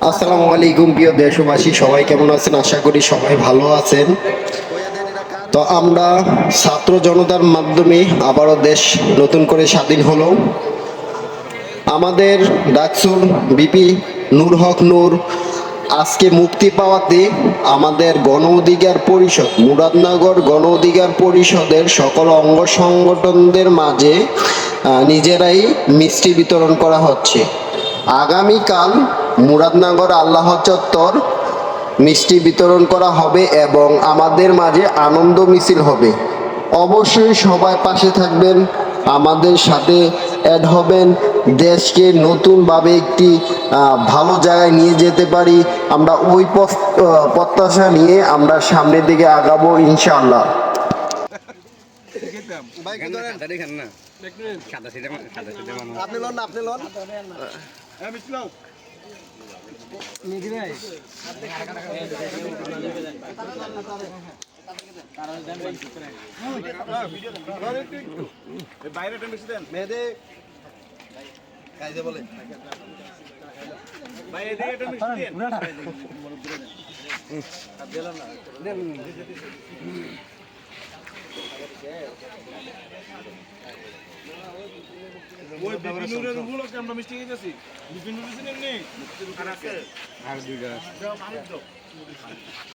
আসসালামু আলাইকুম প্রিয় দেশবাসী, সবাই কেমন আছেন? আশা করি সবাই ভালো আছেন। তো আমরা ছাত্র জনতার মাধ্যমে আবারও দেশ নতুন করে স্বাধীন হলো। আমাদের ডাকসুর বিপি নূর হক নূর আজকে মুক্তি পাওয়াতে আমাদের গণ অধিকার পরিষদ, মুরাদনগর গণ অধিকার পরিষদের সকল অঙ্গ সংগঠনদের মাঝে নিজেরাই মিষ্টি বিতরণ করা হচ্ছে। আগামীকাল মুরাদনগর আল্লাহ চত্বর মিষ্টি বিতরণ করা হবে এবং আমাদের মাঝে আনন্দ মিছিল হবে। অবশ্যই সবাই পাশে থাকবেন, আমাদের সাথে অ্যাড হবেন, দেশকে নতুনভাবে একটি ভালো জায়গায় নিয়ে যেতে পারি। আমরা ওই প্রত্যাশা নিয়ে আমরা সামনের দিকে আগাবো ইনশাআল্লাহ। ওই বিপিনুরের উপলক্ষে আমরা মিষ্টি খেয়েছি। বিপিনুর চিনেন নি? আর আছে আর দুইটা।